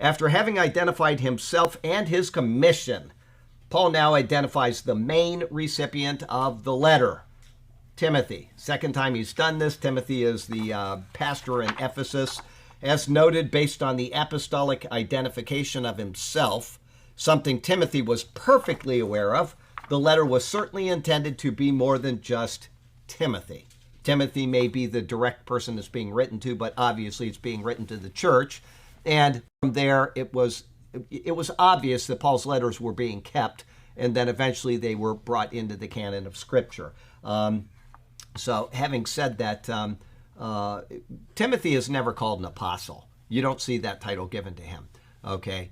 After having identified himself and his commission, Paul now identifies the main recipient of the letter, Timothy. Second time he's done this. Timothy is the pastor in Ephesus. As noted, based on the apostolic identification of himself, something Timothy was perfectly aware of, the letter was certainly intended to be more than just Timothy. Timothy may be the direct person that's being written to, but obviously it's being written to the church. And from there, it was obvious that Paul's letters were being kept, and then eventually they were brought into the canon of Scripture. So having said that, Timothy is never called an apostle. You don't see that title given to him, okay?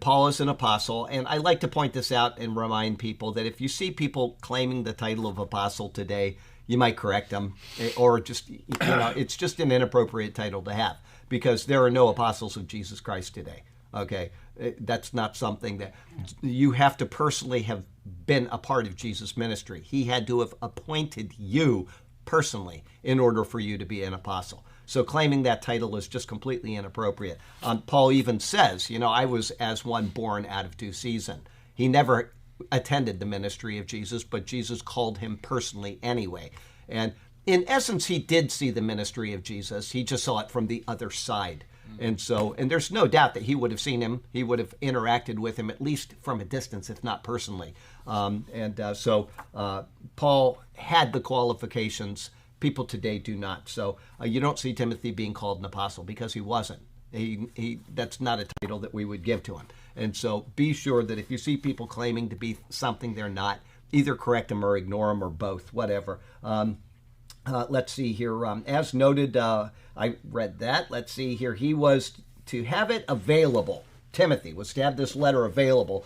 Paul is an apostle, and I like to point this out and remind people that if you see people claiming the title of apostle today, you might correct them, or just, it's just an inappropriate title to have, because there are no apostles of Jesus Christ today, okay? That's not something that you have to personally have been a part of Jesus' ministry. He had to have appointed you personally in order for you to be an apostle. So claiming that title is just completely inappropriate. Paul even says, I was as one born out of due season. He never attended the ministry of Jesus, but Jesus called him personally anyway. And in essence, he did see the ministry of Jesus. He just saw it from the other side. And there's no doubt that he would have seen him. He would have interacted with him at least from a distance, if not personally. So Paul had the qualifications. People today do not. So you don't see Timothy being called an apostle because he wasn't. That's not a title that we would give to him. And so be sure that if you see people claiming to be something they're not, either correct them or ignore them or both, whatever. Let's see here. As noted, I read that. Let's see here. He was to have it available. Timothy was to have this letter available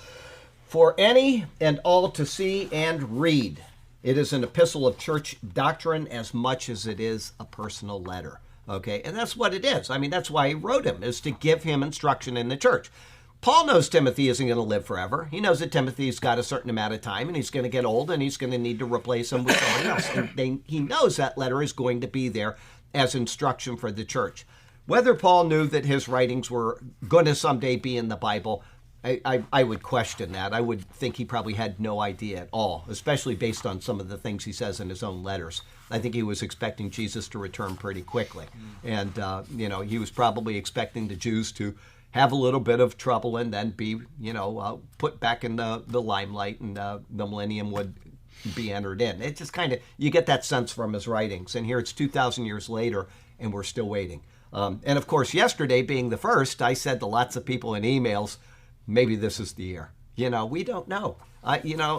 for any and all to see and read. It is an epistle of church doctrine as much as it is a personal letter. Okay, and that's what it is. I mean, that's why he wrote him, is to give him instruction in the church. Paul knows Timothy isn't going to live forever. He knows that Timothy's got a certain amount of time, and he's going to get old, and he's going to need to replace him with someone else. And he knows that letter is going to be there as instruction for the church. Whether Paul knew that his writings were going to someday be in the Bible, I would question that. I would think he probably had no idea at all, especially based on some of the things he says in his own letters. I think he was expecting Jesus to return pretty quickly. And, he was probably expecting the Jews to have a little bit of trouble and then be, put back in the limelight, and the millennium would be entered in. It just kind of, you get that sense from his writings. And here it's 2,000 years later, and we're still waiting. And of course, yesterday being the first, I said to lots of people in emails, maybe this is the year. We don't know.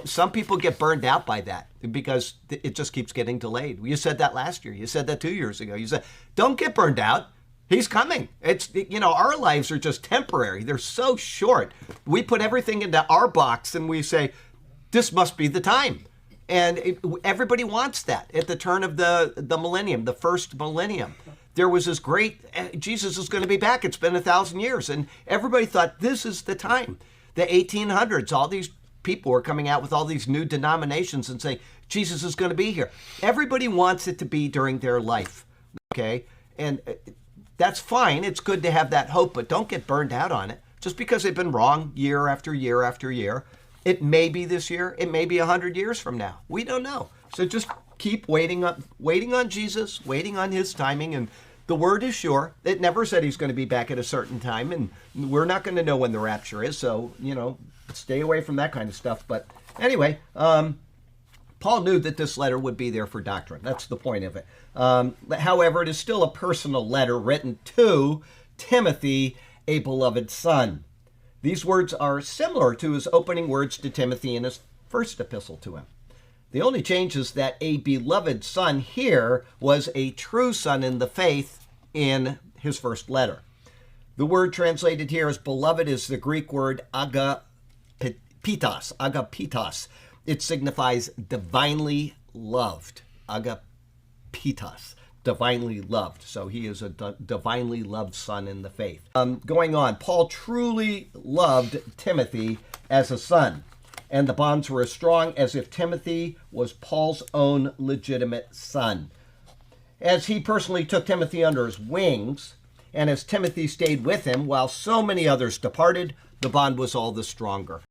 Some people get burned out by that because it just keeps getting delayed. You said that last year. You said that 2 years ago. You said, don't get burned out. He's coming. It's, our lives are just temporary. They're so short. We put everything into our box and we say, this must be the time. And everybody wants that at the turn of the millennium, the first millennium. There was this great, Jesus is going to be back. It's been 1,000 years. And everybody thought this is the time. The 1800s, all these people were coming out with all these new denominations and saying, Jesus is going to be here. Everybody wants it to be during their life, okay? And that's fine. It's good to have that hope, but don't get burned out on it. Just because they've been wrong year after year after year. It may be this year. It may be 100 years from now. We don't know. So just keep waiting on Jesus, waiting on his timing, and the word is sure. It never said he's going to be back at a certain time, and we're not going to know when the rapture is, so, stay away from that kind of stuff. But anyway, Paul knew that this letter would be there for doctrine. That's the point of it. However, it is still a personal letter written to Timothy, a beloved son. These words are similar to his opening words to Timothy in his first epistle to him. The only change is that a beloved son here was a true son in the faith in his first letter. The word translated here as beloved is the Greek word agapitos. It signifies divinely loved. Agapitos, divinely loved. So he is a divinely loved son in the faith. Going on, Paul truly loved Timothy as a son. And the bonds were as strong as if Timothy was Paul's own legitimate son. As he personally took Timothy under his wings And as Timothy stayed with him while so many others departed, the bond was all the stronger.